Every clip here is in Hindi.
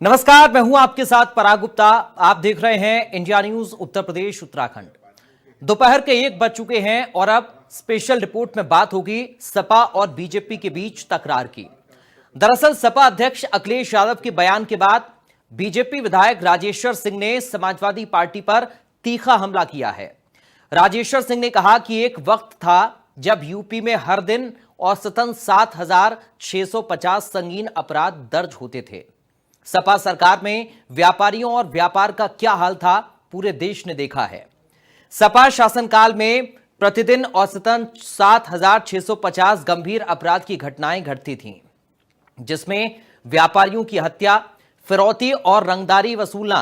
नमस्कार, मैं हूं आपके साथ पराग गुप्ता। आप देख रहे हैं इंडिया न्यूज उत्तर प्रदेश उत्तराखंड। दोपहर के 1 बज चुके हैं और अब स्पेशल रिपोर्ट में बात होगी सपा और बीजेपी के बीच तकरार की। दरअसल सपा अध्यक्ष अखिलेश यादव के बयान के बाद बीजेपी विधायक राजेश्वर सिंह ने समाजवादी पार्टी पर तीखा हमला किया है। राजेश्वर सिंह ने कहा कि एक वक्त था जब यूपी में हर दिन औसतन 7,650 संगीन अपराध दर्ज होते थे। सपा सरकार में व्यापारियों और व्यापार का क्या हाल था, पूरे देश ने देखा है। सपा शासनकाल में प्रतिदिन औसतन 7,650 गंभीर अपराध की घटनाएं घटती थीं, जिसमें व्यापारियों की हत्या, फिरौती और रंगदारी वसूलना,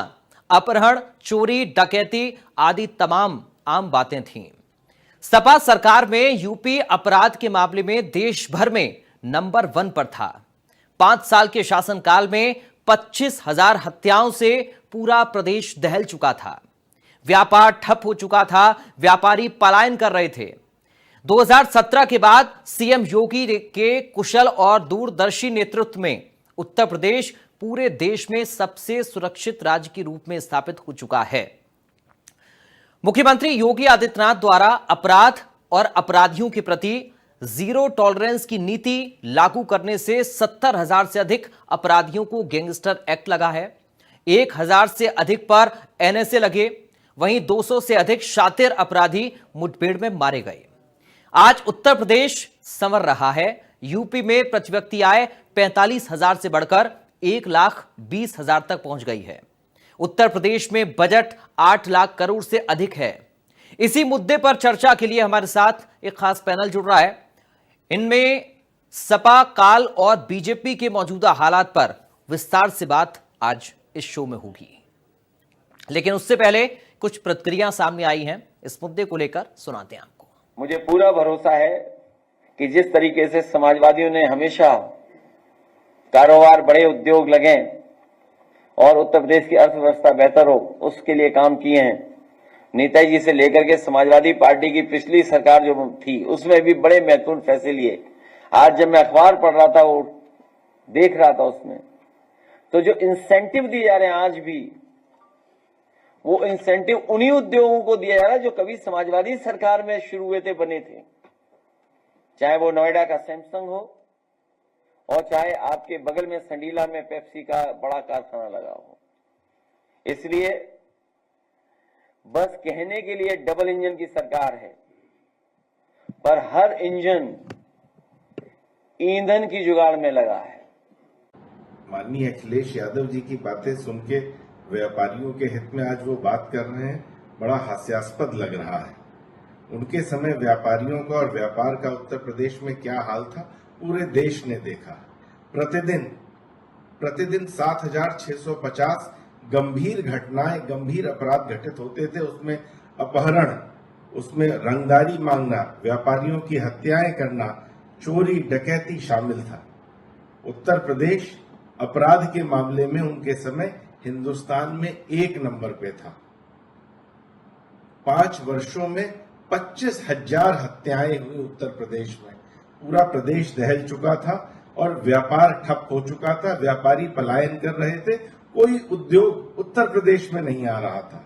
अपहरण, चोरी, डकैती आदि तमाम आम बातें थीं। सपा सरकार में यूपी अपराध के मामले में देश भर में नंबर 1 पर था। 5 साल के शासनकाल में 25,000 हत्याओं से पूरा प्रदेश दहल चुका था। व्यापार ठप हो चुका था, व्यापारी पलायन कर रहे थे। 2017 के बाद सीएम योगी के कुशल और दूरदर्शी नेतृत्व में उत्तर प्रदेश पूरे देश में सबसे सुरक्षित राज्य के रूप में स्थापित हो चुका है। मुख्यमंत्री योगी आदित्यनाथ द्वारा अपराध और अपराधियों के प्रति जीरो टॉलरेंस की नीति लागू करने से 70,000 से अधिक अपराधियों को गैंगस्टर एक्ट लगा है। 1,000 से अधिक पर एनएसए लगे। वहीं 200 से अधिक शातिर अपराधी मुठभेड़ में मारे गए। आज उत्तर प्रदेश संवर रहा है। यूपी में प्रति व्यक्ति आय 45,000 से बढ़कर 1,20,000 तक पहुंच गई है। उत्तर प्रदेश में बजट 8 लाख करोड़ से अधिक है। इसी मुद्दे पर चर्चा के लिए हमारे साथ एक खास पैनल जुड़ रहा है। इनमें सपा काल और बीजेपी के मौजूदा हालात पर विस्तार से बात आज इस शो में होगी, लेकिन उससे पहले कुछ प्रतिक्रिया सामने आई हैं। इस मुद्दे को लेकर सुनाते हैं आपको। मुझे पूरा भरोसा है कि जिस तरीके से समाजवादियों ने हमेशा कारोबार, बड़े उद्योग लगे और उत्तर प्रदेश की अर्थव्यवस्था बेहतर हो, उसके लिए काम किए हैं। नेताजी जी से लेकर के समाजवादी पार्टी की पिछली सरकार जो थी, उसमें भी बड़े महत्वपूर्ण फैसले लिए। आज जब मैं अखबार पढ़ रहा था, वो देख रहा था, उसमें तो जो इंसेंटिव दिए जा रहे हैं आज भी, वो इंसेंटिव उन्हीं उद्योगों को दिया जा रहा है जो कभी समाजवादी सरकार में शुरू हुए थे, बने थे। चाहे वो नोएडा का सैमसंग हो और चाहे आपके बगल में संडीला में पेप्सी का बड़ा कारखाना लगा हो। इसलिए बस कहने के लिए डबल इंजन की सरकार है, पर हर इंजन ईंधन की जुगाड़ में लगा है। माननीय अखिलेश यादव जी की बातें सुन के व्यापारियों के हित में आज वो बात कर रहे हैं, बड़ा हास्यास्पद लग रहा है। उनके समय व्यापारियों का और व्यापार का उत्तर प्रदेश में क्या हाल था, पूरे देश ने देखा। प्रतिदिन 7,650 गंभीर घटनाएं, गंभीर अपराध घटित होते थे। उसमें अपहरण, उसमें रंगदारी मांगना, व्यापारियों की हत्याएं करना, चोरी, डकैती शामिल था। उत्तर प्रदेश अपराध के मामले में उनके समय हिंदुस्तान में 1 नंबर पे था। 5 वर्षों में 25,000 हत्याएं हुई उत्तर प्रदेश में। पूरा प्रदेश दहल चुका था और व्यापार ठप हो चुका था। व्यापारी पलायन कर रहे थे। कोई उद्योग उत्तर प्रदेश में नहीं आ रहा था।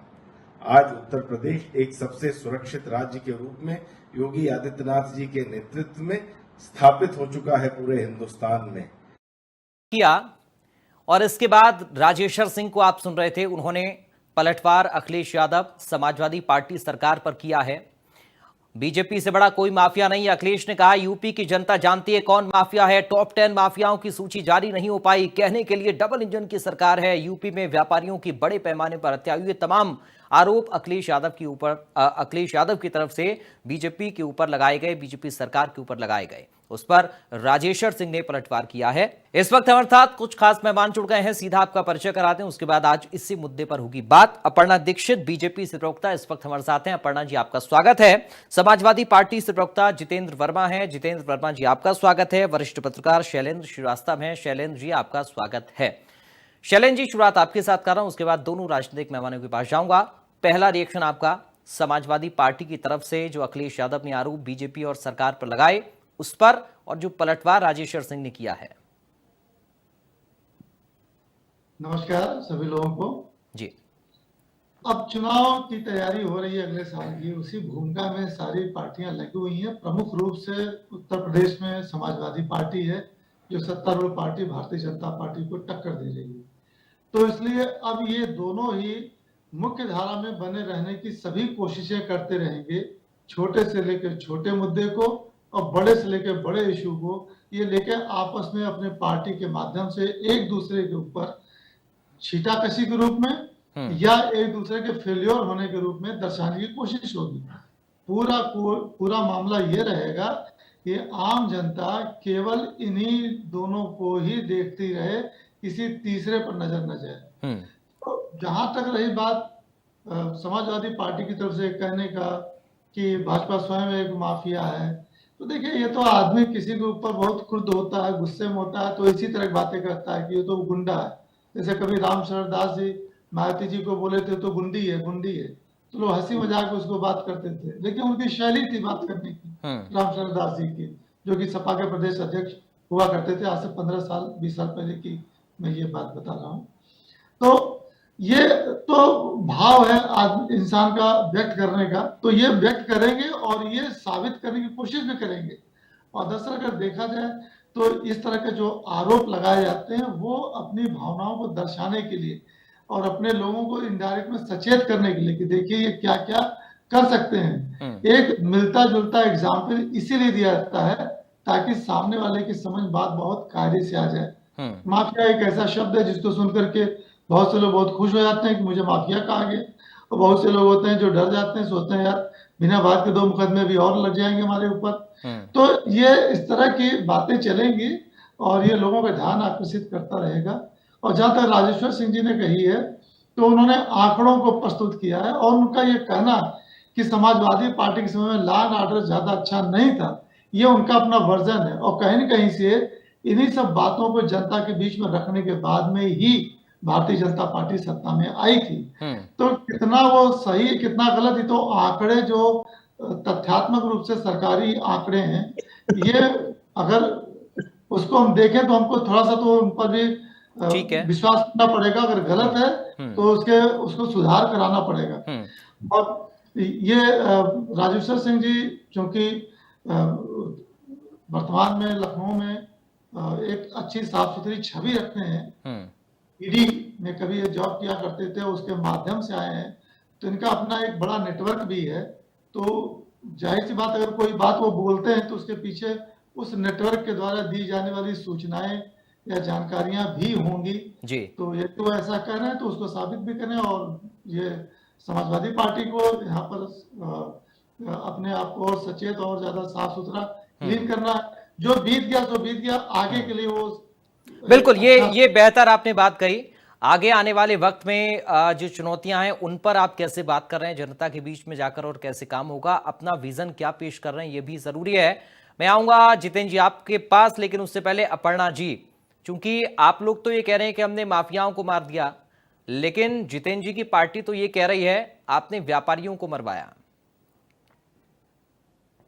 आज उत्तर प्रदेश एक सबसे सुरक्षित राज्य के रूप में योगी आदित्यनाथ जी के नेतृत्व में स्थापित हो चुका है पूरे हिंदुस्तान में। किया और इसके बाद राजेश्वर सिंह को आप सुन रहे थे, उन्होंने पलटवार अखिलेश यादव समाजवादी पार्टी सरकार पर किया है। बीजेपी से बड़ा कोई माफिया नहीं है। अखिलेश ने कहा यूपी की जनता जानती है कौन माफिया है। टॉप 10 माफियाओं की सूची जारी नहीं हो पाई, कहने के लिए डबल इंजन की सरकार है। यूपी में व्यापारियों की बड़े पैमाने पर हत्या हुई। तमाम आरोप अखिलेश यादव की तरफ से बीजेपी के ऊपर लगाए गए, बीजेपी सरकार के ऊपर लगाए गए। उस पर राजेश्वर सिंह ने पलटवार किया है। इस वक्त हमारे साथ कुछ खास मेहमान जुड़ गए हैं, सीधा आपका परिचय कराते हैं, उसके बाद आज इसी मुद्दे पर होगी बात। अपर्णा दीक्षित बीजेपी से प्रवक्ता इस वक्त हमारे साथ हैं। अपर्णा जी, आपका स्वागत है। समाजवादी पार्टी से प्रवक्ता जितेंद्र वर्मा है। जितेंद्र वर्मा जी, आपका स्वागत है। वरिष्ठ पत्रकार शैलेंद्र श्रीवास्तव हैं। शैलेंद्र जी, आपका स्वागत है। शैलेंद्र जी, शुरुआत आपके साथ कर रहा हूं, उसके बाद दोनों राजनीतिक मेहमानों के पास जाऊंगा। पहला रिएक्शन आपका समाजवादी पार्टी की तरफ से जो अखिलेश यादव ने आरोप बीजेपी और सरकार पर लगाए उस पर, और जो पलटवार राजेश्वर सिंह ने किया है। नमस्कार सभी लोगों को। जी। अब चुनाव की तैयारी हो रही है अगले साल की, उसी भूमिका में सारी पार्टियां लगी हुई हैं। प्रमुख रूप से उत्तर प्रदेश में समाजवादी पार्टी है जो सत्तारूढ़ पार्टी भारतीय जनता पार्टी को टक्कर दे रही है। तो इसलिए अब ये दोनों ही मुख्य धारा में बने रहने की सभी कोशिशें करते रहेंगे। छोटे से लेकर छोटे मुद्दे को और बड़े से लेकर बड़े इशू को ये लेकर आपस में अपने पार्टी के माध्यम से एक दूसरे के ऊपर छीटाकशी के रूप में या एक दूसरे के फेल्योर होने के रूप में दर्शाने की कोशिश होगी। पूरा मामला ये रहेगा कि आम जनता केवल इन्हीं दोनों को ही देखती रहे, किसी तीसरे पर नजर न जाए। तो जहां तक रही बात समाजवादी पार्टी की तरफ से कहने का कि भाजपा स्वयं एक माफिया है, तो देखिए ये तो आदमी किसी के ऊपर बहुत क्रुद्ध होता है, गुस्से में होता है तो इसी तरह की बातें करता है कि ये तो गुंडा है। जैसे कभी रामशरण दास जी मायावती जी को बोले थे तो गुंडी है तो लोग हंसी मजाक में उसको बात करते थे, लेकिन उनकी शैली थी बात करने की रामशरण दास जी की, जो कि सपा के प्रदेश अध्यक्ष हुआ करते थे। आज से 15 साल 20 साल पहले की मैं ये बात बता रहा हूँ। तो ये तो भाव है इंसान का व्यक्त करने का, तो ये व्यक्त करेंगे और ये साबित करने की कोशिश भी करेंगे। और दरअसल अगर देखा जाए तो इस तरह के जो आरोप लगाए जाते हैं वो अपनी भावनाओं को दर्शाने के लिए और अपने लोगों को इनडायरेक्ट में सचेत करने के लिए कि देखिए ये क्या क्या कर सकते हैं। एक मिलता जुलता एग्जाम्पल इसीलिए दिया जाता है ताकि सामने वाले की समझ बात बहुत कायदे से आ जाए। माफिया एक ऐसा शब्द है जिसको सुनकर के बहुत से लोग बहुत खुश हो जाते हैं कि मुझे माफिया कहा गया, और बहुत से लोग होते हैं जो डर जाते हैं, सोचते हैं यार बिना बात के 2 मुकदमे भी और लग जाएंगे हमारे ऊपर। तो ये इस तरह की बातें चलेंगी और ये लोगों का ध्यान आकर्षित करता रहेगा। और जहां तक राजेश्वर सिंह जी ने कही है तो उन्होंने आंकड़ों को प्रस्तुत किया है और उनका ये कहना कि समाजवादी पार्टी के समय में लॉ एंड ऑर्डर ज्यादा अच्छा नहीं था, ये उनका अपना वर्जन है। और कहीं न कहीं से इन्हीं सब बातों को जनता के बीच में रखने के बाद में ही भारतीय जनता पार्टी सत्ता में आई थी। तो कितना वो सही कितना गलत, ये तो आंकड़े जो तथ्यात्मक रूप से सरकारी आंकड़े हैं, ये अगर उसको हम देखें तो हमको थोड़ा सा तो उन पर भी ठीक है, विश्वास करना पड़ेगा। अगर गलत है तो उसको सुधार कराना पड़ेगा। और ये राजेश्वर सिंह जी क्योंकि वर्तमान में लखनऊ में एक अच्छी साफ सुथरी छवि रखते हैं, ईडी में कभी ये जॉब किया करते थे, उसके माध्यम से आए हैं, तो इनका अपना एक बड़ा नेटवर्क भी है। तो जाहिर सी बात अगर कोई बात वो बोलते हैं तो उसके पीछे उस नेटवर्क के द्वारा दी जाने वाली सूचनाएं या जानकारियां भी होंगी जी। तो ये तो ऐसा कह रहे हैं तो उसको साबित भी करें और ये समाजवादी पार्टी को यहाँ पर अपने आप को और सचेत और ज्यादा साफ सुथरा क्लीन करना। जो बीत गया सो बीत गया, आगे के लिए वो बिल्कुल ये बेहतर आपने बात कही। आगे आने वाले वक्त में जो चुनौतियां हैं उन पर आप कैसे बात कर रहे हैं जनता के बीच में जाकर और कैसे काम होगा, अपना विजन क्या पेश कर रहे हैं, ये भी जरूरी है। मैं आऊंगा जितेंद्र जी आपके पास, लेकिन उससे पहले अपर्णा जी, चूंकि आप लोग तो ये कह रहे हैं कि हमने माफियाओं को मार दिया, लेकिन जितेंद्र जी की पार्टी तो ये कह रही है आपने व्यापारियों को मरवाया।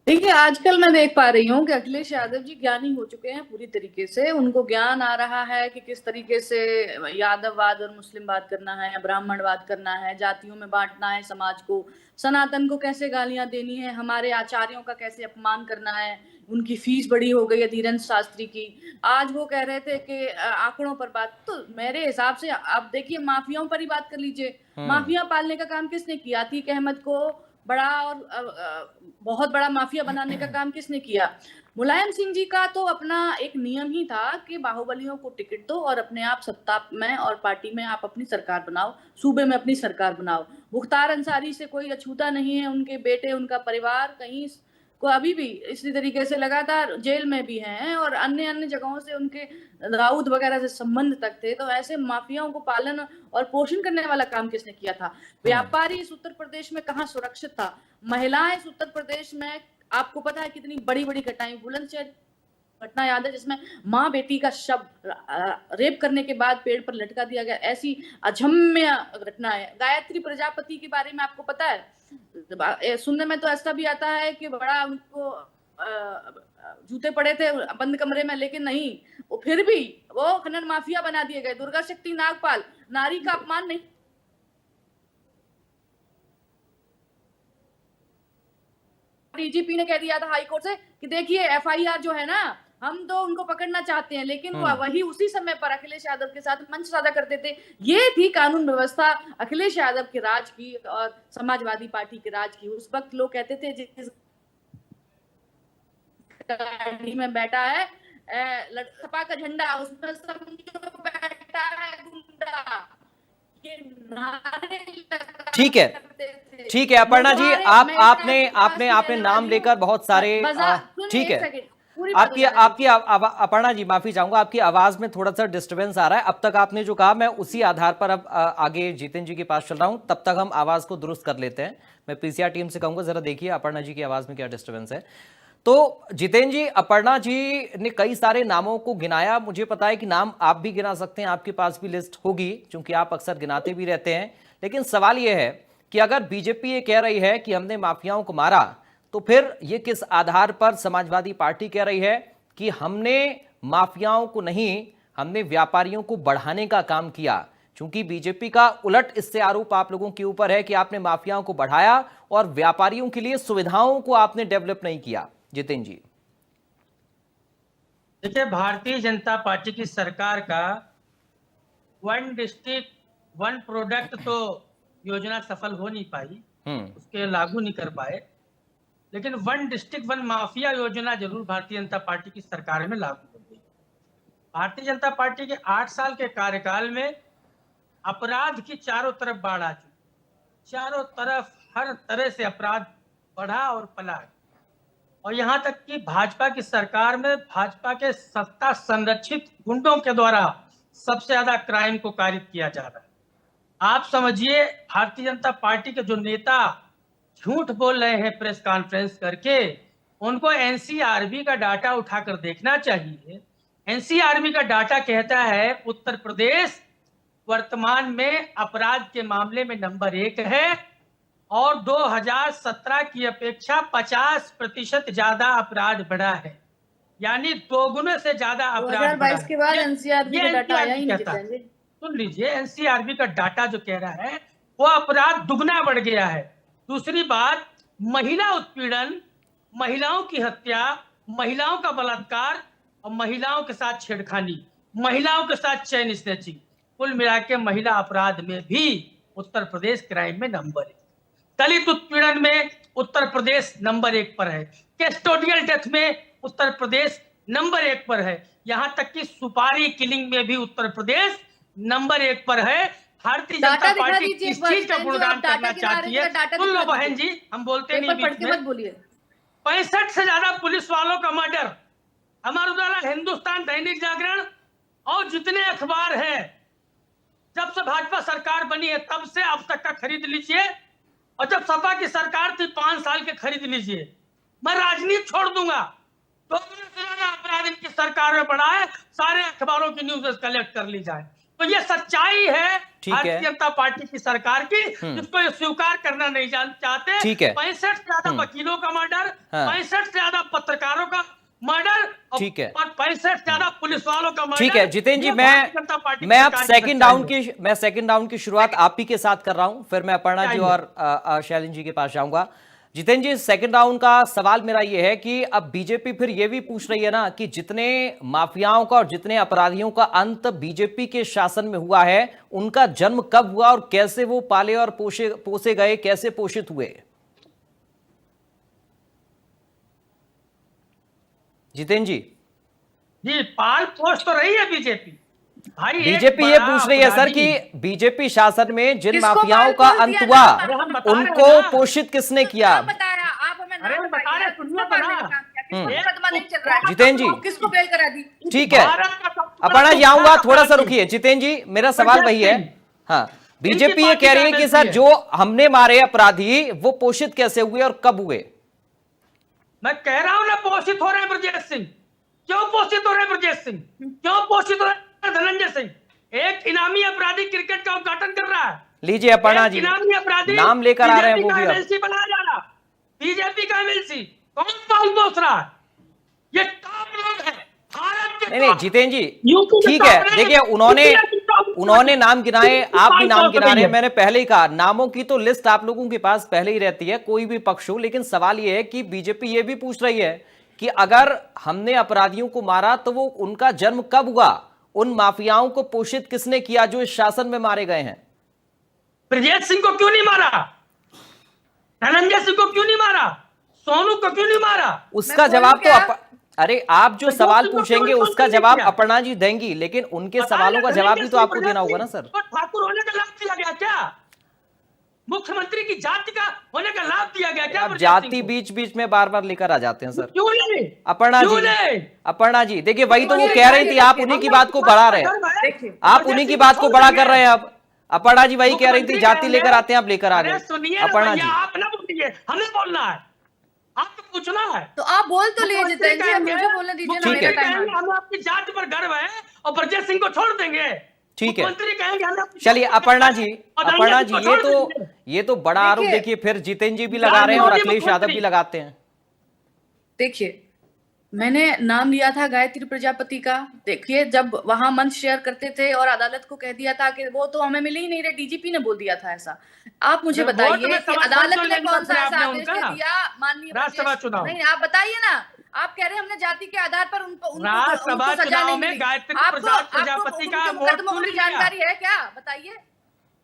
देखिए आजकल मैं देख पा रही हूँ कि अखिलेश यादव जी ज्ञानी हो चुके हैं पूरी तरीके से। उनको ज्ञान आ रहा है कि किस तरीके से यादववाद और मुस्लिमवाद करना है, ब्राह्मणवाद करना है, जातियों में बांटना है समाज को, सनातन को कैसे गालियां देनी है, हमारे आचार्यों का कैसे अपमान करना है। उनकी फीस बड़ी हो गई है धीरेन्द्र शास्त्री की। आज वो कह रहे थे कि आंकड़ों पर बात, तो मेरे हिसाब से आप देखिए माफियाओं पर ही बात कर लीजिए। माफिया पालने का काम किसने किया? अतीक अहमद को बड़ा और बहुत बड़ा माफिया बनाने का काम किसने किया? मुलायम सिंह जी का तो अपना एक नियम ही था कि बाहुबलियों को टिकट दो और अपने आप सत्ता में और पार्टी में आप अपनी सरकार बनाओ, सूबे में अपनी सरकार बनाओ। मुख्तार अंसारी से कोई अछूता नहीं है, उनके बेटे, उनका परिवार कहीं को अभी भी इसी तरीके से लगातार जेल में भी हैं और अन्य जगहों से उनके दाऊद वगैरह से संबंध तक थे। तो ऐसे माफियाओं को पालन और पोषण करने वाला काम किसने किया था? व्यापारी इस उत्तर प्रदेश में कहाँ सुरक्षित था? महिलाएं इस उत्तर प्रदेश में, आपको पता है कितनी बड़ी बड़ी घटनाएं, बुलंदशहर घटना याद है जिसमें माँ बेटी का शव रेप करने के बाद पेड़ पर लटका दिया गया, ऐसी अजम्य घटना है। गायत्री प्रजापति के बारे में आपको पता है? सुनने में तो ऐसा भी आता है कि बड़ा उनको जूते पड़े थे बंद कमरे में, लेकिन नहीं, वो फिर भी वो खनन माफिया बना दिए गए। दुर्गा शक्ति नागपाल, नारी का अपमान नहीं, डीजीपी ने कह दिया था हाई कोर्ट से कि देखिए एफआईआर जो है ना, हम तो उनको पकड़ना चाहते हैं, लेकिन वो वही उसी समय पर अखिलेश यादव के साथ मंच साझा करते थे। ये थी कानून व्यवस्था अखिलेश यादव के राज की और समाजवादी पार्टी के राज की। उस वक्त लोग कहते थे जिस गाड़ी में बैठा है सपा का झंडा, उसमें समझो बैठा है गुंडा। ये नारे ठीक है, ठीक है अपर्णा जी, आपने नाम लेकर बहुत सारे ठीक है, आपकी अपर्णा जी माफी चाहूंगा, आपकी आवाज में थोड़ा सा डिस्टरबेंस आ रहा है। अब तक आपने जो कहा मैं उसी आधार पर अब आगे जितेंद्र जी के पास चल रहा हूं, तब तक हम आवाज को दुरुस्त कर लेते हैं। मैं पीसीआर टीम से कहूंगा जरा देखिए अपर्णा जी की आवाज में क्या डिस्टरबेंस है। तो जितेंद्र जी, अपर्णा जी ने कई सारे नामों को गिनाया, मुझे पता है कि नाम आप भी गिना सकते हैं, आपके पास भी लिस्ट होगी क्योंकि आप अक्सर गिनाते भी रहते हैं। लेकिन सवाल यह है कि अगर बीजेपी ये कह रही है कि हमने माफियाओं को मारा, तो फिर ये किस आधार पर समाजवादी पार्टी कह रही है कि हमने माफियाओं को नहीं, हमने व्यापारियों को बढ़ाने का काम किया? क्योंकि बीजेपी का उलट इससे आरोप आप लोगों के ऊपर है कि आपने माफियाओं को बढ़ाया और व्यापारियों के लिए सुविधाओं को आपने डेवलप नहीं किया। जितेंद्र जी देखिए, भारतीय जनता पार्टी की सरकार का वन डिस्ट्रिक्ट वन प्रोडक्ट तो योजना सफल हो नहीं पाई, उसके लागू नहीं कर पाए, लेकिन वन डिस्ट्रिक्ट वन माफिया योजना जरूर भारतीय जनता पार्टी की सरकार में लागू हो गई। भारतीय जनता पार्टी के 8 साल के कार्यकाल में अपराध की चारों तरफ बाढ़ आ चुकी, चारों तरफ हर तरह से अपराध बढ़ा और पला, और यहां तक कि भाजपा की सरकार में भाजपा के सत्ता संरक्षित गुंडों के द्वारा सबसे ज्यादा क्राइम को कारित किया जा रहा है। आप समझिए, भारतीय जनता पार्टी के जो नेता झूठ बोल रहे हैं प्रेस कॉन्फ्रेंस करके, उनको एनसीआरबी का डाटा उठाकर देखना चाहिए। एनसीआरबी का डाटा कहता है उत्तर प्रदेश वर्तमान में अपराध के मामले में नंबर 1 है और 2017 की अपेक्षा 50% ज्यादा अपराध बढ़ा है, यानी 2 गुने से ज्यादा अपराध बढ़ा है। 2022 के बाद एनसीआरबी का डाटा आया ही नहीं। सुन लीजिए, एनसीआरबी का डाटा जो कह रहा है वो अपराध दुगना बढ़ गया है। दूसरी बात, महिला उत्पीड़न, महिलाओं की हत्या, महिलाओं का बलात्कार और महिलाओं के साथ छेड़खानी, महिलाओं के साथ चैन स्नैचिंग, कुल मिला के महिला अपराध में भी उत्तर प्रदेश क्राइम में नंबर 1। दलित उत्पीड़न में उत्तर प्रदेश नंबर 1 पर है। कैस्टोडियल डेथ में उत्तर प्रदेश नंबर 1 पर है। यहां तक कि सुपारी किलिंग में भी उत्तर प्रदेश नंबर 1 पर है। भारतीय जनता पार्टी किस चीज का गुणगान करना चाहती है? सुन लो बहन जी, हम बोलते नहीं बीच में। 65 से ज्यादा पुलिस वालों का मर्डर। अमर उजाला, हिंदुस्तान, दैनिक जागरण और जितने अखबार है, जब से भाजपा सरकार बनी है तब से अब तक का खरीद लीजिए, और जब सपा की सरकार थी 5 साल के खरीद लीजिए। मैं राजनीति छोड़ दूंगा। 2 गुना से ज्यादा अपराध इनकी सरकार में बढ़ा है। सारे अखबारों की न्यूज कलेक्ट कर ली जाए तो ये सच्चाई है भारतीय जनता पार्टी की सरकार की, जिसको ये स्वीकार करना नहीं चाहते। 65 से ज्यादा वकीलों का मर्डर, 65 से ज्यादा पत्रकारों का मर्डर, ठीक है, और 65 से ज्यादा पुलिस वालों का मर्डर। ठीक है जितेंद्र जी, मैं अब सेकंड राउंड की शुरुआत आप ही के साथ कर रहा हूं, फिर मैं अपर्णा जी और शैलेंद्र जी के पास जाऊंगा। जितेंद्र जी, सेकंड राउंड का सवाल मेरा यह है कि अब बीजेपी फिर यह भी पूछ रही है ना कि जितने माफियाओं का और जितने अपराधियों का अंत बीजेपी के शासन में हुआ है, उनका जन्म कब हुआ और कैसे वो पाले और पोसे गए, कैसे पोषित हुए? जितेंद्र जी, पाल पोष तो रही है बीजेपी। बीजेपी ये पूछ रही है सर कि बीजेपी शासन में जिन माफियाओं का अंत हुआ उनको पोषित किसने किया? जितेंद्र जी, किसको बेल करा दी? ठीक है, अपर्णा जी आऊंगा, थोड़ा सा रुकिए। जितेंद्र जी, मेरा सवाल वही है। हाँ, बीजेपी ये कह रही है कि सर जो हमने मारे अपराधी वो पोषित कैसे हुए और कब हुए? मैं कह रहा हूं ना, पोषित हो रहे हैं ब्रजेश सिंह। क्यों पोषित हो रहे हैं ब्रजेश सिंह? क्यों पोषित हो रहे हैं धनंजय सिंह? एक इनामी अपराधी क्रिकेट का उद्घाटन कर रहा है। लीजिए अपर्णा जी, इनामी अपराधी नाम लेकर आ रहे हैं वो भी एमएलसी बनाया जा रहा, बीजेपी का एमएलसी। कौन दोष रहा है? ये टॉप लोग हैं भारत के। नहीं जितेंद्र जी यूपी के ठीक है, टॉप लोग, देखिए उन्होंने नाम गिनाए, आप भी नाम गिना रहे हैं। हैं। मैंने पहले ही कहा नामों की तो लिस्ट आप लोगों के पास पहले ही रहती है, कोई भी पक्ष हो। लेकिन सवाल यह है कि बीजेपी ये भी पूछ रही है कि अगर हमने अपराधियों को मारा तो वो उनका जन्म कब हुआ, उन माफियाओं को पोषित किसने किया जो इस शासन में मारे गए हैं? ब्रजेश सिंह को क्यों नहीं मारा? धनंजय सिंह को क्यों नहीं मारा? सोनू को क्यों नहीं मारा? उसका मैं जवाब बोलूं तो क्या? अरे आप जो तो सवाल दोस्तों को पूछेंगे क्यों उसका नहीं जवाब किया? अपर्णा जी देंगी, लेकिन उनके सवालों का जवाब भी तो आपको देना होगा ना सर। तो ठाकुर होने का लाभ दिया गया क्या? मुख्यमंत्री की जाति का होने का लाभ दिया गया क्या? आप ब्रजेश सिंह जाति को? बीच बीच में बार बार लेकर आ जाते हैं सर। क्यों नहीं? अपर्णा क्यों जी, नहीं? अपर्णा जी देखिए वही तो वो देखिए, कह रही थी, आप देखिए, उन्हीं की हमने बात को बढ़ा रहे हैं। देखिए आप उन्हीं की बात को बड़ा कर रहे हैं। अब अपर्णा जी वही कह रही थी, मुख्यमंत्री जाति कहेंगे, लेकर आते हैं, आप लेकर आ अरे गए। सुनिए ना अपर्णा भैया, जी आप ना बोलिए, हमें बोलना है, आपको पूछना है। तो आप बोल तो लिए मुख्यमंत्री जितेंद्र जी, अब कहेंगे, मुझे बोलने दीजिए ना, ठीक मेरा है। टाइम कहेंगे, हमें अपनी जाति पर गर्व है और ब्रजेश सिंह को छोड़ देंगे। ठीक है। मुख्यमंत्री कहेंगे हमें अपनी चलिए जाति पर अपर्णा गर्व जी, है और अपर्णा धनंजय जी सिंह को छोड़ देंगे। ये तो बड़ा आरोप देखिए, देखिए फिर जितेंद्र जी भी लगा रहे हैं और मोदी अखिलेश यादव मुख्यमंत्री। भी लगाते हैं। देखिए मैंने नाम लिया था गायत्री प्रजापति का। देखिए जब वहां मंच शेयर करते थे और अदालत को कह दिया था कि वो तो हमें मिल ही नहीं रहे, डीजीपी ने बोल दिया था ऐसा। आप मुझे वोट बताइए में कि समर्थन अदालत क्यों ने लेना कौन सा फिर ऐसा आपने आदेश उनका? दे दिया माननीय राज्यसभा ब्रजेश- चुनाव। नहीं आप बताइए ना, आप कह रहे हैं हमने जाति के आधार पर उनको राज्यसभा सजा चुनाव नहीं में मिली। गायत्री आपको प्रसाद आपको प्रजापति का उनके वोट मुकदमों क्यों की नहीं लिया? जानकारी है क्या? बताइए।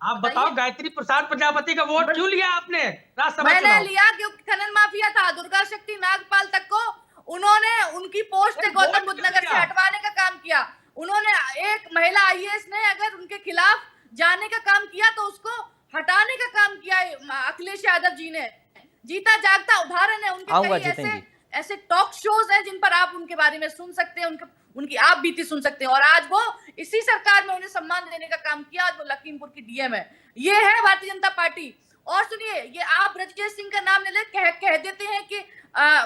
आप बताओ, गायत्री प्रसाद प्रजापति का वोट क्यों लिया आपने राज्यसभा मैंने चुनाव? लिया क्योंकि खनन माफिया था, दुर्गा शक्ति नागपाल तक को उन्होंने उनकी पोस्ट अरे गौतम वोट बुद्ध क्यों नगर से दिया? हटवाने का काम किया। उन्होंने एक महिला आईएएस ने अगर उनके खिलाफ जाने का काम किया तो उसको हटाने का काम किया अखिलेश यादव जी ने। जीता जागता उदाहरण है उनके। आऊंगा कई जितेंद्र ऐसे जी। ऐसे टॉक शोज हैं जिन पर आप उनके बारे में सुन सकते हैं, उनकी आप बीती सुन सकते हैं। और आज वो इसी सरकार में उन्हें सम्मान देने का काम किया। आज वो लखीमपुर की डीएम है। ये है भारतीय जनता पार्टी। और सुनिए, ये आप ब्रजेश सिंह का नाम ले ले कह देते हैं कि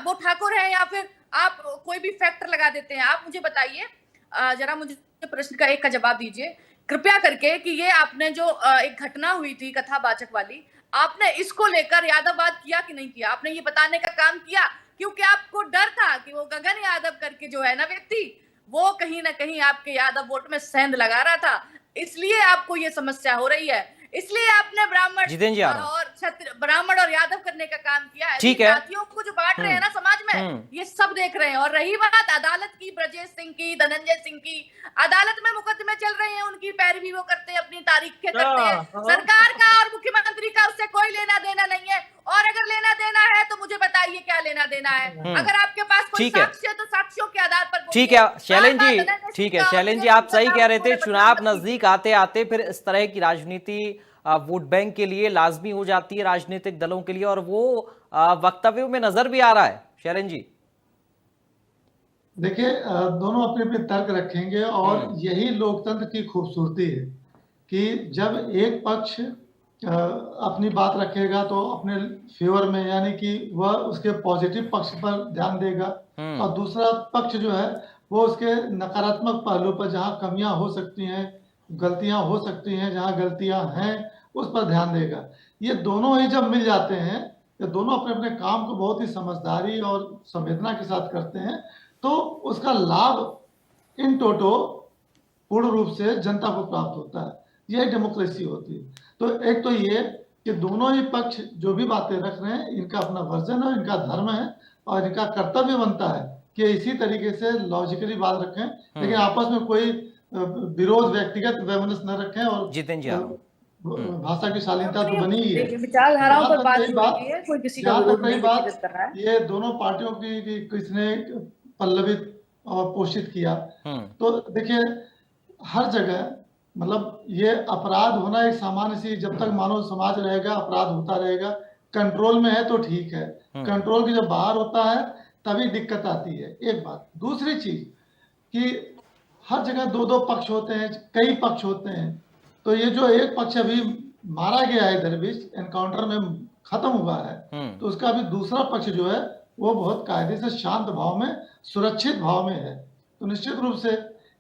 वो ठाकुर है या फिर आप कोई भी फैक्टर लगा देते हैं। आप मुझे बताइए, जरा मुझे प्रश्न का एक का जवाब दीजिए कृपया करके कि ये आपने जो एक घटना हुई थी कथावाचक वाली, आपने इसको लेकर यादववाद किया कि नहीं किया? आपने ये बताने का काम किया क्योंकि आपको डर था कि वो गगन यादव करके जो है ना व्यक्ति, वो कहीं ना कहीं आपके यादव वोट में सेंध लगा रहा था, इसलिए आपको ये समस्या हो रही है। इसलिए आपने जितेंद्र जी आ रहे हैं। और ब्राह्मण और यादव करने का काम किया है। ठीक है। जातियों को जो बांट रहे हैं ना समाज में, ये सब देख रहे हैं। और रही बात अदालत की, ब्रजेश सिंह की, धनंजय सिंह की, अदालत में मुकदमे चल रहे हैं, उनकी पैरवी वो करते हैं, अपनी तारीखें करते हैं। सरकार का और मुख्यमंत्री का उससे कोई लेना देना नहीं है। और अगर लेना देना है तो मुझे बताइए क्या लेना देना है। अगर आपके पास कोई ठीक है। साक्ष्य है तो साक्ष्यों के आधार पर बोलिए। ठीक है शैलेंद्र बार-बार जी, धनंजय सिंह ठीक है का और शैलेंद्र जी, ब्रजेश आप सिंह सही का कह रहे थे। नाम चुनाव बोले, नजदीक आते आते फिर इस तरह की राजनीति वोट बैंक के लिए लाजमी हो जाती है, राजनीतिक दलों के लिए, और वो वक्तव्यों में नजर भी आ रहा है। शैलेंद्र जी देखिए, दोनों अपने अपने तर्क रखेंगे और यही लोकतंत्र की खूबसूरती है कि जब एक पक्ष अपनी बात रखेगा तो अपने फेवर में, यानी कि वह उसके पॉजिटिव पक्ष पर ध्यान देगा, और दूसरा पक्ष जो है वो उसके नकारात्मक पहलू पर, जहां कमियां हो सकती हैं, गलतियां हो सकती हैं, जहां गलतियां हैं उस पर ध्यान देगा। ये दोनों ही जब मिल जाते हैं, ये दोनों अपने अपने काम को बहुत ही समझदारी और संवेदना के साथ करते हैं, तो उसका लाभ इन टोटो पूर्ण रूप से जनता को प्राप्त होता है। यह डेमोक्रेसी होती है। तो एक तो ये कि दोनों ही पक्ष जो भी बातें रख रहे हैं, इनका अपना वर्जन है, इनका धर्म है, और इनका कर्तव्य बनता है कि इसी तरीके से लॉजिकली बात रखें, लेकिन आपस में कोई विरोध, व्यक्तिगत वैमनस्य न रखें। और जितेंद्र जी भाषा की शालीनता तो बनी ही है। विचारधाराओं पर बात रही हो रही है, कोई किसी का जहाँ विरोध तक रही नहीं बात व्यक्तिगत कर रहा है। ये दोनों पार्टियों की कि किसने पल्लवित और पोषित किया, तो देखिए हर जगह मतलब ये अपराध होना एक सामान्य सी, जब तक मानव समाज रहेगा अपराध होता रहेगा। कंट्रोल में है तो ठीक है, कंट्रोल की जब बाहर होता है तभी दिक्कत आती है। एक बात। दूसरी चीज कि हर जगह दो दो पक्ष होते हैं, कई पक्ष होते हैं, तो ये जो एक पक्ष अभी मारा गया है इधर बीच एनकाउंटर में खत्म हुआ है, तो उसका अभी दूसरा पक्ष जो है वो बहुत कायदे से शांत भाव में, सुरक्षित भाव में है। तो निश्चित रूप से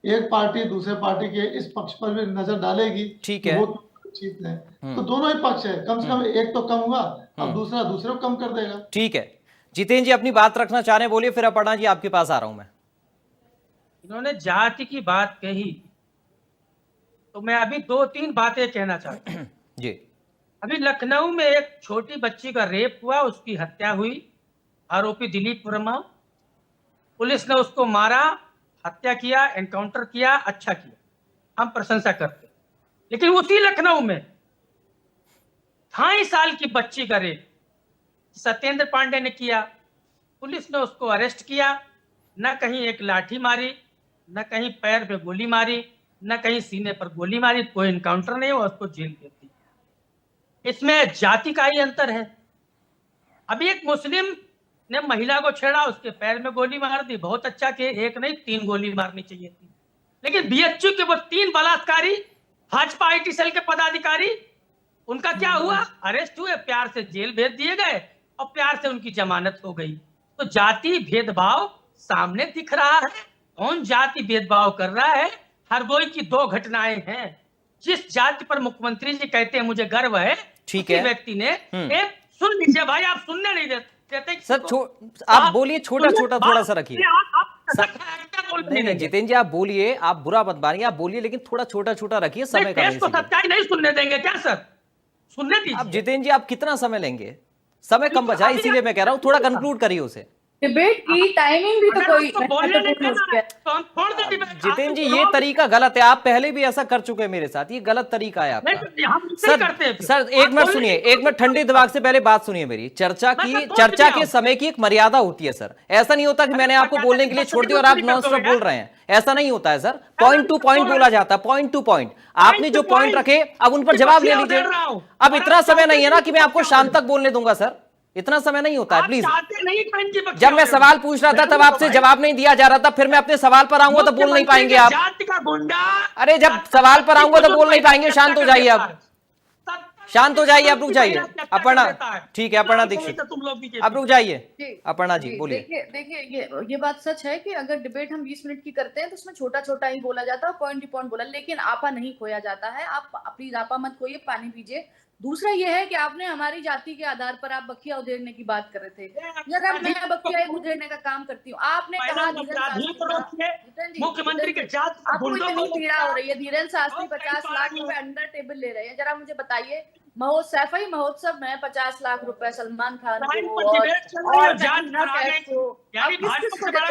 एक पार्टी दूसरे पार्टी के इस पक्ष पर भी नजर डालेगी। ठीक है। वो चीज है तो दोनों ही पक्ष है, कम से कम एक तो कम हुआ, अब दूसरा दूसरे को कम कर देगा। ठीक है जितेंद्र जी अपनी बात रखना चाह रहे हैं, बोलिए, फिर अपर्णा जी आपके पास आ रहा हूं मैं। इन्होंने जाति की बात कही तो मैं अभी 2-3 बातें कहना चाहता हूँ। जी। अभी लखनऊ में एक छोटी बच्ची का रेप हुआ, उसकी हत्या हुई, आरोपी दिलीप वर्मा, पुलिस ने उसको मारा, हत्या किया, एनकाउंटर किया, अच्छा किया, हम प्रशंसा करते। लेकिन उसी लखनऊ में 2.5 साल की बच्ची का रेप सत्येंद्र पांडे ने किया, पुलिस ने उसको अरेस्ट किया, न कहीं एक लाठी मारी, न कहीं पैर पे गोली मारी, न कहीं सीने पर गोली मारी, कोई एनकाउंटर नहीं हुआ, उसको जेल भेज दिया। इसमें जाति का ही अंतर है। अभी एक मुस्लिम ने महिला को छेड़ा, उसके पैर में गोली मार दी, बहुत अच्छा कि एक नहीं 3 गोली मारनी चाहिए थी। लेकिन बीएचयू के वो 3 बलात्कारी भाजपा आईटी सेल के पदाधिकारी, उनका क्या हुआ? अरेस्ट हुए, प्यार से जेल भेज दिए गए और प्यार से उनकी जमानत हो गई। तो जाति भेदभाव सामने दिख रहा है। कौन जाति भेदभाव कर रहा है? हरदोई की 2 घटनाएं हैं। जिस जाति पर मुख्यमंत्री जी कहते हैं मुझे गर्व है, ठीक उसी है। व्यक्ति ने एक, सुन लीजिए भाई, आप सुनने नहीं देते सर आप बोलिए, छोटा छोटा थोड़ा सा रखिए। नहीं जितेंद्र जी आप बोलिए, आप बुरा मत मानिए, आप बोलिए, लेकिन थोड़ा छोटा छोटा रखिए, समय कम है को सच्चाई नहीं सुनने देंगे क्या सर? सुनने दीजिए। अब जितेंद्र जी आप कितना समय लेंगे? समय कम बचा है, इसीलिए मैं कह रहा हूं थोड़ा कंक्लूड करिए उसे। डिबेट की टाइमिंग भी तो कोई जितेंद्र जी ये तरीका गलत है, आप पहले भी ऐसा कर चुके हैं मेरे साथ, ये गलत तरीका है आपका। सर एक मिनट सुनिए, एक मिनट ठंडे दिमाग से पहले बात सुनिए मेरी। चर्चा के समय की एक मर्यादा होती है सर। ऐसा नहीं होता कि मैंने आपको बोलने के लिए छोड़ दिया और आप नॉन स्टॉप बोल रहे हैं, ऐसा नहीं होता है सर। पॉइंट टू पॉइंट बोला जाता है, पॉइंट टू पॉइंट। आपने जो पॉइंट रखे अब उन पर जवाब ले लीजिए। अब इतना समय नहीं है ना कि मैं आपको शाम तक बोलने दूंगा सर, इतना समय नहीं होता है प्लीज। जब मैं सवाल पूछ रहा था तब आपसे जवाब नहीं दिया जा रहा था, फिर मैं अपने सवाल पर आऊंगा तो बोल नहीं पाएंगे आप। अरे जब सवाल पर आऊंगा तो बोल नहीं पाएंगे। शांत हो जाइए आप, शांत हो जाइए, आप रुक जाइए। अपर्णा, ठीक है अपर्णा दीक्षित, आप रुक जाइए। अपर्णा जी बोलिए। देखिए ये बात सच है कि अगर डिबेट हम 20 मिनट की करते हैं तो उसमें छोटा छोटा ही बोला जाता है, पॉइंट टू पॉइंट बोला, लेकिन आपा नहीं खोया जाता है। आप प्लीज आपा मत खोइए, पानी पीजिए। दूसरा ये है कि आपने हमारी जाति के आधार पर आप बखिया उधेड़ने की बात कर रहे थे। जब मैं बखिया उधेड़ने का काम करती हूँ, आपने कहा मुख्यमंत्री के जात आपको इतनी पीड़ा हो रही है, धीरेन्द्र शास्त्री 50 लाख रुपए अंडर टेबल ले रहे हैं। जरा मुझे बताइए, सैफई महोत्सव में 50 लाख रुपए सलमान खान को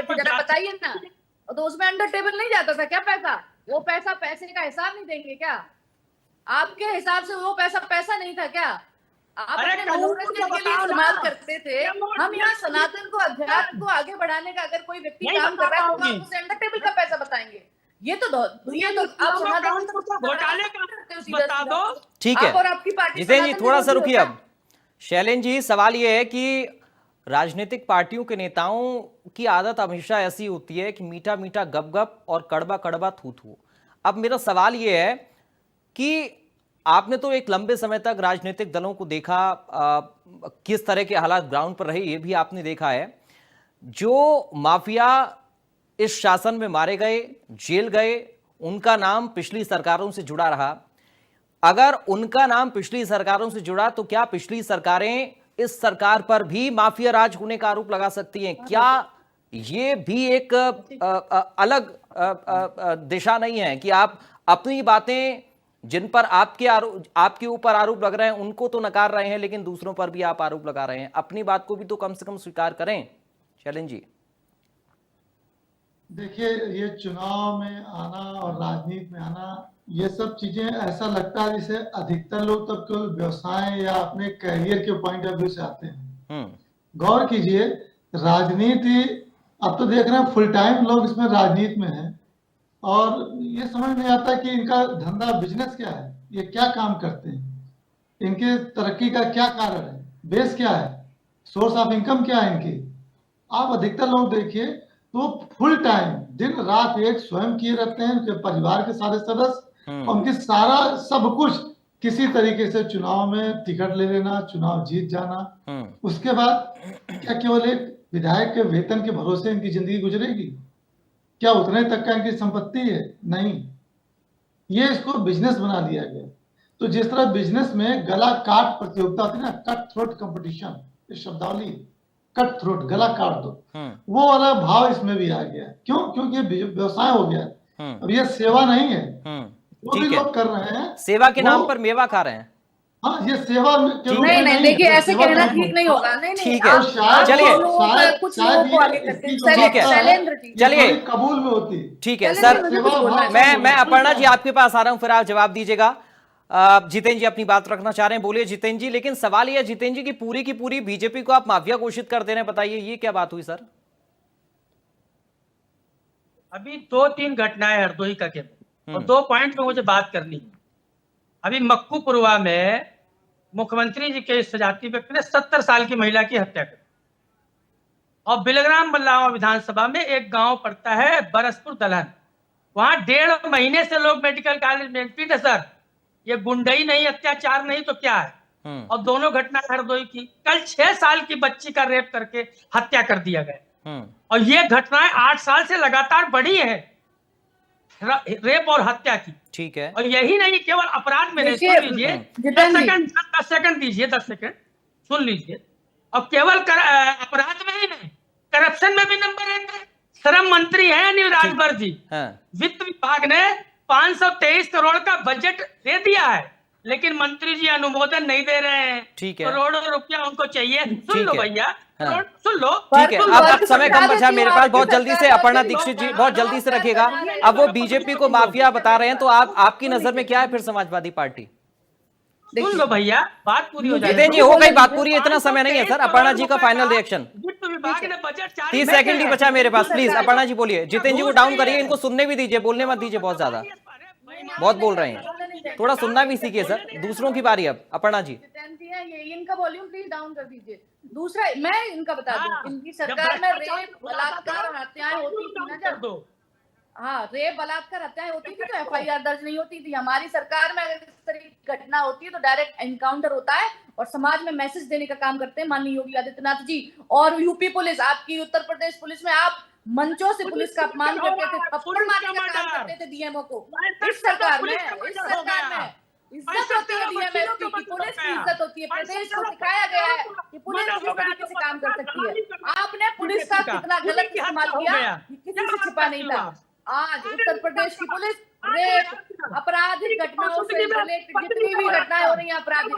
जरा बताइए ना, तो उसमें अंडर टेबल नहीं जाता था क्या पैसा? वो पैसे का हिसाब नहीं देंगे क्या? आपके हिसाब से वो पैसा नहीं था क्या? आप अपने मनोरंजन के लिए इस्तेमाल करते थे। हम यहाँ सनातन को, अध्यात्म को आगे बढ़ाने का अगर कोई व्यक्ति काम कर रहा है तो आप उसे अंडर टेबल का पैसा बताएंगे। ये तो आप सनातन बता दो। ठीक है और आपकी पार्टी। जितेंद्र जी थोड़ा सा रुकिए। अब शैलेंद्र जी सवाल ये है कि राजनीतिक पार्टियों के नेताओं की आदत हमेशा ऐसी होती है कि मीठा मीठा गप गप और कड़वा कड़वा थू थू। अब मेरा सवाल ये है कि आपने तो एक लंबे समय तक राजनीतिक दलों को देखा, किस तरह के हालात ग्राउंड पर रहे ये भी आपने देखा है। जो माफिया इस शासन में मारे गए, जेल गए, उनका नाम पिछली सरकारों से जुड़ा रहा। अगर उनका नाम पिछली सरकारों से जुड़ा तो क्या पिछली सरकारें इस सरकार पर भी माफिया राज होने का आरोप लगा सकती हैं? क्या ये भी एक अलग दिशा नहीं है कि आप अपनी बातें जिन पर आपके ऊपर आरोप लग रहे हैं उनको तो नकार रहे हैं, लेकिन दूसरों पर भी आप आरोप लगा रहे हैं? अपनी बात को भी तो कम से कम स्वीकार करें शैलेंद्र जी। देखिए, ये चुनाव में आना और राजनीति में आना, ये सब चीजें ऐसा लगता है जैसे अधिकतर लोग तब केवल व्यवसाय या अपने करियर के पॉइंट ऑफ व्यू से आते हैं। गौर कीजिए, राजनीति अब तो देख रहे हैं फुल टाइम लोग इसमें राजनीति में हैं और ये समझ नहीं आता कि इनका धंधा बिजनेस क्या है, ये क्या काम करते हैं, इनके तरक्की का क्या कारण है, बेस क्या है, सोर्स ऑफ इनकम क्या है इनकी। आप अधिकतर लोग देखिए तो फुल टाइम दिन रात एक स्वयं किए रहते हैं, उनके परिवार के सारे सदस्य, उनकी सारा सब कुछ किसी तरीके से चुनाव में टिकट ले लेना, चुनाव जीत जाना। उसके बाद क्या केवल एक विधायक के वेतन के भरोसे इनकी जिंदगी गुजरेगी? क्या उतने तक का इनकी संपत्ति है? नहीं, ये इसको बिजनेस बना लिया गया। तो जिस तरह बिजनेस में गला काट प्रतियोगिता होती है ना, कट थ्रोट कंपटीशन, इस शब्दावली, कट थ्रोट, गला काट दो, वो वाला भाव इसमें भी आ गया। क्यों? क्योंकि ये व्यवसाय हो गया। अब ये सेवा नहीं है, वो भी ठीक है, लोग कर रहे हैं सेवा के नाम पर मेवा खा रहे हैं। हाँ, ये सेवा के रूप में नहीं नहीं, देखिए है, ऐसे सेवा कहना के ठीक रूप नहीं होगा। नहीं नहीं, ठीक है, आप चलिए, कुछ लोगों को आगे करते हैं। ठीक है, शैलेंद्र जी, चलिए, कबूल में होती। ठीक है शैलेंद्र सर, जी, कुछ बोलना है। मैं अपर्णा जी आपके पास आ रहा हूं, फिर आप जवाब दीजिएगा। जितेंद्र जी अपनी बात रखना चाह रहे हैं, बोलिए जितेंद्र जी। लेकिन सवाल यह जितेंद्र जी की पूरी बीजेपी को आप माफिया घोषित कर दे रहे हैं, बताइए ये क्या बात हुई सर? अभी 2-3 घटनाएं हरदोई का केवल, और 2 पॉइंट में मुझे बात करनी है। अभी मक्कूपुरवा में मुख्यमंत्री जी के सजाती व्यक्ति ने 70 साल की महिला की हत्या कर, और बिलग्राम बल्लावा विधानसभा में एक गांव पड़ता है बरसपुर दलहन, वहां 1.5 महीने से लोग मेडिकल कॉलेज में एडमिट है सर। ये गुंडई नहीं, अत्याचार नहीं तो क्या है? और दोनों घटना हरदोई की। कल 6 साल की बच्ची का रेप करके हत्या कर दिया गया, और ये घटनाएं 8 साल से लगातार बढ़ी है, रेप और हत्या की। ठीक है, और यही नहीं, केवल अपराध में नहीं, सुन लीजिए, 10 सेकंड दीजिए, 10 सेकंड सुन लीजिए। और केवल अपराध में ही नहीं, करप्शन में भी नंबर 1 है। श्रम मंत्री है अनिल राजभर जी, वित्त विभाग ने 523 करोड़ का बजट दे दिया है, लेकिन मंत्री जी अनुमोदन नहीं दे रहे हैं। ठीक है, करोड़ों रुपया उनको चाहिए। सुन लो भैया, सुन लो। ठीक है, अब समय कम बचा मेरे पास, बहुत जल्दी से अपर्णा दीक्षित जी, बहुत जल्दी से रखिएगा। अब वो बीजेपी को माफिया बता रहे हैं, तो आपकी नजर में क्या है फिर समाजवादी पार्टी? सुन लो भैया, बात पूरी हो जाएगी। जितेंद्र जी, हो गई बात पूरी, इतना समय नहीं है सर। अपर्णा जी का फाइनल रिएक्शन, वित्त विभाग ने बजट 30 सेकंड ही बचा मेरे पास, प्लीज अपर्णा जी बोलिए। जितेंद्र जी को डाउन करिए, इनको सुनने भी दीजिए, बोलने मत दीजिए, बहुत ज्यादा बहुत बोल रहे हैं, थोड़ा सुनना भी सीखिए सर। दूसरों की बारी अब, अपर्णा जी। ये इनका वॉल्यूम प्लीज डाउन कर दीजिए। दूसरा, मैं इनका बता दूं, इनकी सरकार में रेप, बलात्कार, हत्याएं होती थी ना, जब हाँ रेप, बलात्कार, हत्याएं होती थी तो एफआईआर दर्ज नहीं होती थी। हमारी सरकार में अगर इस तरह की घटना होती है तो डायरेक्ट एनकाउंटर होता है, और समाज में मैसेज देने का काम करते हैं माननीय योगी आदित्यनाथ जी। और यूपी पुलिस, आपकी उत्तर प्रदेश पुलिस में आप मंचों से पुलिस का अपमान करते थे, थप्पड़ मारने का काम करते थे डीएमओ को। इस सरकार में इज्जत होती है डीएमएसपी की, पुलिस की इज्जत होती है। प्रदेश को सिखाया गया है कि पुलिस किस तरीके से काम कर सकती है। आपने पुलिस का कितना गलत इस्तेमाल किया, किसी से छिपा नहीं था। आज उत्तर प्रदेश की पुलिस रेप, आपराधिक घटनाओं से रिलेटेड जितनी भी घटनाएं हो रही हैं आपराधिक,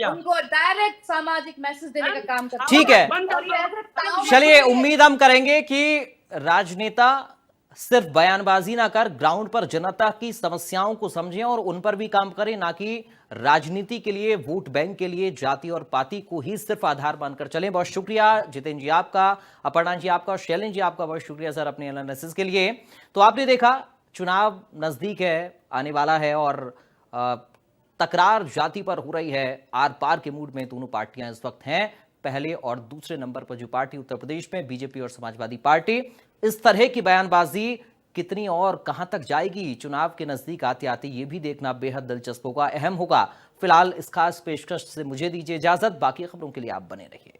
उनको डायरेक्ट सामाजिक मैसेज देने का काम करती है। ठीक है, चलिए उम्मीद हम करेंगे कि राजनेता सिर्फ बयानबाजी ना कर ग्राउंड पर जनता की समस्याओं को समझें और उन पर भी काम करें, ना कि राजनीति के लिए, वोट बैंक के लिए जाति और पार्टी को ही सिर्फ आधार मानकर चलें। बहुत शुक्रिया जितेंद्र जी आपका, अपर्णा जी आपका, शैलेंद्र जी आपका, बहुत शुक्रिया सर अपने एनालिसिस के लिए। तो आपने देखा चुनाव नजदीक है, आने वाला है, और तकरार जाति पर हो रही है। आर पार के मूड में दोनों पार्टियां इस वक्त हैं। पहले और दूसरे नंबर पर जो पार्टी उत्तर प्रदेश में बीजेपी और समाजवादी पार्टी, इस तरह की बयानबाजी कितनी और कहां तक जाएगी चुनाव के नजदीक आते आते, ये भी देखना बेहद दिलचस्प होगा, अहम होगा। फिलहाल इस खास पेशकश से मुझे दीजिए इजाजत, बाकी खबरों के लिए आप बने रहिए।